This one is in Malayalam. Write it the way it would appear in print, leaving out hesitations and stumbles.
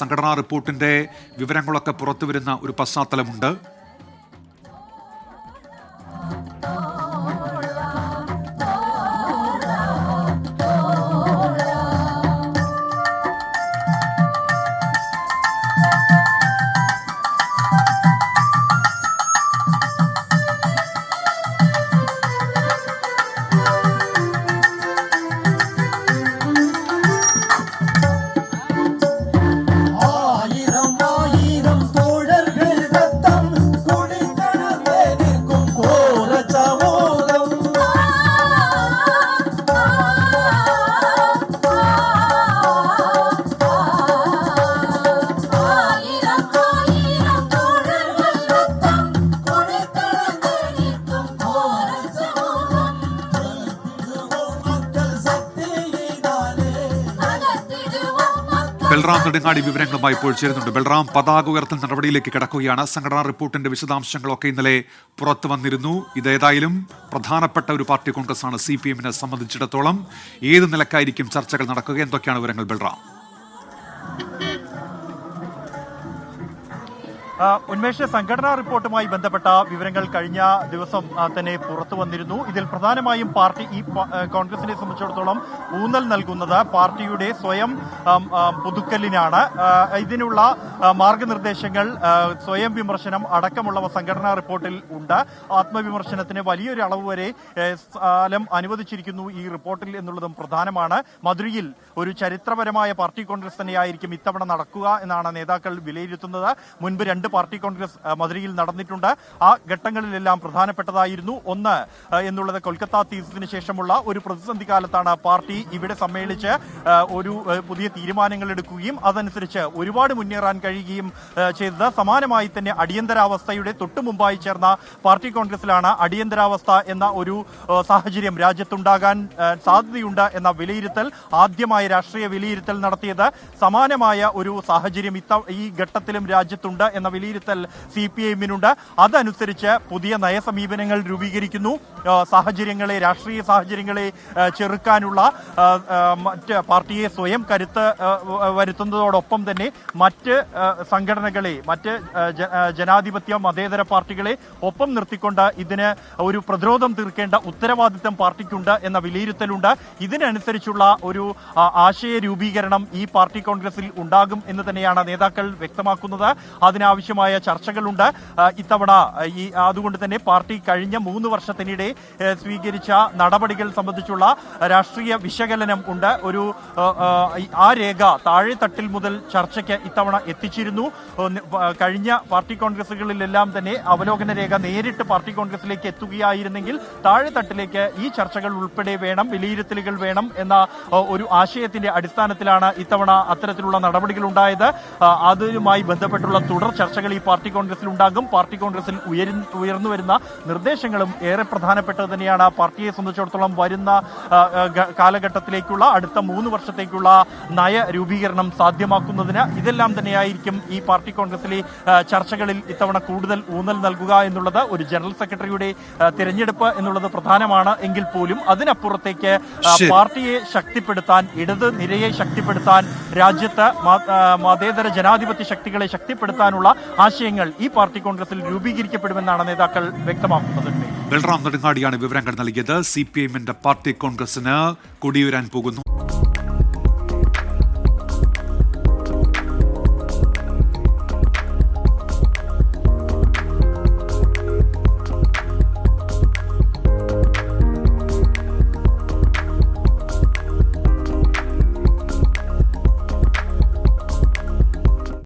സംഘടനാ റിപ്പോർട്ടിന്റെ വിവരങ്ങളൊക്കെ പുറത്തുവരുന്ന ഒരു പശ്ചാത്തലമുണ്ട്. ബൽറാം നെടുങ്ങാടി വിവരങ്ങളുമായി ഇപ്പോൾ ചേരുന്നുണ്ട്. ബൽറാം, പതാക ഉയർത്തൽ നടപടിയിലേക്ക് കിടക്കുകയാണ്. സംഘടനാ റിപ്പോർട്ടിന്റെ വിശദാംശങ്ങളൊക്കെ ഇന്നലെ പുറത്തു വന്നിരുന്നു. ഇതേതായാലും പ്രധാനപ്പെട്ട ഒരു പാർട്ടി കോൺഗ്രസ് ആണ് CPM-നെ സംബന്ധിച്ചിടത്തോളം. ഏത് നിലക്കായിരിക്കും ചർച്ചകൾ നടക്കുക? എന്തൊക്കെയാണ് വിവരങ്ങൾ ബൽറാം? ഉന്മേഷ, സംഘടനാ റിപ്പോർട്ടുമായി ബന്ധപ്പെട്ട വിവരങ്ങൾ കഴിഞ്ഞ ദിവസം തന്നെ പുറത്തു വന്നിരുന്നു. ഇതിൽ പ്രധാനമായും പാർട്ടി കോൺഗ്രസിനെ സംബന്ധിച്ചിടത്തോളം ഊന്നൽ നൽകുന്നത് പാർട്ടിയുടെ സ്വയം പുതുക്കലിനാണ്. ഇതിനുള്ള മാർഗനിർദ്ദേശങ്ങൾ, സ്വയം വിമർശനം അടക്കമുള്ളവ സംഘടനാ റിപ്പോർട്ടിൽ ഉണ്ട്. ആത്മവിമർശനത്തിന് വലിയൊരു അളവ് വരെ സ്ഥലം അനുവദിച്ചിരിക്കുന്നു ഈ റിപ്പോർട്ടിൽ എന്നുള്ളതും പ്രധാനമാണ്. മധുരയിൽ ഒരു ചരിത്രപരമായ പാർട്ടി കോൺഗ്രസ് തന്നെയായിരിക്കും ഇത്തവണ നടക്കുക എന്നാണ് നേതാക്കൾ വിലയിരുത്തുന്നത്. മുൻപ് 2 പാർട്ടി കോൺഗ്രസ് മധുരയിൽ നടന്നിട്ടുണ്ട്. ആ ഘട്ടങ്ങളിലെല്ലാം പ്രധാനപ്പെട്ടതായിരുന്നു. ഒന്ന് എന്നുള്ളത് കൊൽക്കത്ത തീർച്ചതിന് ശേഷമുള്ള ഒരു പ്രതിസന്ധി കാലത്താണ് പാർട്ടി ഇവിടെ സമ്മേളിച്ച് ഒരു പുതിയ തീരുമാനങ്ങൾ എടുക്കുകയും അതനുസരിച്ച് ഒരുപാട് മുന്നേറാൻ കഴിയുകയും ചെയ്തത്. സമാനമായി തന്നെ അടിയന്തരാവസ്ഥയുടെ തൊട്ടു മുമ്പായി ചേർന്ന പാർട്ടി കോൺഗ്രസിലാണ് അടിയന്തരാവസ്ഥ എന്ന ഒരു സാഹചര്യം രാജ്യത്തുണ്ടാകാൻ സാധ്യതയുണ്ട് എന്ന വിലയിരുത്തൽ, ആദ്യമായ രാഷ്ട്രീയ വിലയിരുത്തൽ നടത്തിയത്. സമാനമായ ഒരു സാഹചര്യം ഈ ഘട്ടത്തിലും രാജ്യത്തുണ്ട് എന്ന വിലയിരുത്തൽ CPM-നുണ്ട്. അതനുസരിച്ച് പുതിയ നയസമീപനങ്ങൾ രൂപീകരിക്കുന്നു. സാഹചര്യങ്ങളെ, രാഷ്ട്രീയ സാഹചര്യങ്ങളെ ചെറുക്കാനുള്ള മറ്റ് പാർട്ടിയെ സ്വയം കരുത്ത് വരുത്തുന്നതോടൊപ്പം തന്നെ മറ്റ് സംഘടനകളെ, മറ്റ് ജനാധിപത്യ മതേതര പാർട്ടികളെ ഒപ്പം നിർത്തിക്കൊണ്ട് ഇതിന് ഒരു പ്രതിരോധം തീർക്കേണ്ട ഉത്തരവാദിത്തം പാർട്ടിക്കുണ്ട് എന്ന വിലയിരുത്തലുണ്ട്. ഇതിനനുസരിച്ചുള്ള ഒരു ആശയ രൂപീകരണം ഈ പാർട്ടി കോൺഗ്രസിൽ ഉണ്ടാകും എന്ന് തന്നെയാണ് നേതാക്കൾ വ്യക്തമാക്കുന്നത്. അതിനാവശ്യമായ ചർച്ചകളുണ്ട് ഇത്തവണ. അതുകൊണ്ട് തന്നെ പാർട്ടി കഴിഞ്ഞ 3 വർഷത്തിനിടെ സ്വീകരിച്ച നടപടികൾ സംബന്ധിച്ചുള്ള രാഷ്ട്രീയ വിശകലനം ഉണ്ട്. ആ രേഖ താഴെത്തട്ടിൽ മുതൽ ചർച്ചയ്ക്ക് ഇത്തവണ എത്തിച്ചിരുന്നു. കഴിഞ്ഞ പാർട്ടി കോൺഗ്രസുകളിലെല്ലാം തന്നെ അവലോകന രേഖ നേരിട്ട് പാർട്ടി കോൺഗ്രസിലേക്ക് എത്തുകയായിരുന്നെങ്കിൽ താഴെത്തട്ടിലേക്ക് ഈ ചർച്ചകൾ ഉൾപ്പെടെ വേണം, വിലയിരുത്തലുകൾ വേണം എന്ന ഒരു ആശയത്തിന്റെ അടിസ്ഥാനത്തിലാണ് ഇത്തവണ അത്തരത്തിലുള്ള നടപടികൾ ഉണ്ടായത്. അതുമായി ബന്ധപ്പെട്ടുള്ള തുടർ ചർച്ചകൾ ഈ പാർട്ടി കോൺഗ്രസിൽ ഉണ്ടാകും. പാർട്ടി കോൺഗ്രസിൽ ഉയർന്നു വരുന്ന നിർദ്ദേശങ്ങളും ഏറെ പ്രധാനപ്പെട്ടത് തന്നെയാണ്. പാർട്ടിയെ സംബന്ധിച്ചിടത്തോളം വരുന്ന കാലഘട്ടത്തിലേക്കുള്ള അടുത്ത 3 വർഷത്തേക്കുള്ള നയ രൂപീകരണം സാധ്യമാക്കുന്നതിന് ഇതെല്ലാം തന്നെയായിരിക്കും ഈ പാർട്ടി കോൺഗ്രസിലെ ചർച്ചകളിൽ ഇത്തവണ കൂടുതൽ ഊന്നൽ നൽകുക എന്നുള്ളത്. ഒരു ജനറൽ സെക്രട്ടറിയുടെ തിരഞ്ഞെടുപ്പ് എന്നുള്ളത് പ്രധാനമാണ് എങ്കിൽ പോലും അതിനപ്പുറത്തേക്ക് പാർട്ടിയെ ശക്തിപ്പെടുത്താൻ, ഇടത് നിരയെ ശക്തിപ്പെടുത്താൻ, രാജ്യത്ത് മതേതര ജനാധിപത്യ ശക്തികളെ ശക്തിപ്പെടുത്താനുള്ള ആശയങ്ങൾ ഈ പാർട്ടി കോൺഗ്രസിൽ രൂപീകരിക്കപ്പെടുമെന്നാണ് നേതാക്കൾ വ്യക്തമാക്കുന്നത്. ബൽറാം നെടുങ്ങാടിയാണ് വിവരങ്ങൾ നൽകിയത്. CPM-ന്റെ പാർട്ടി കോൺഗ്രസിന് കൊടിയുയരാൻ പോകുന്നു.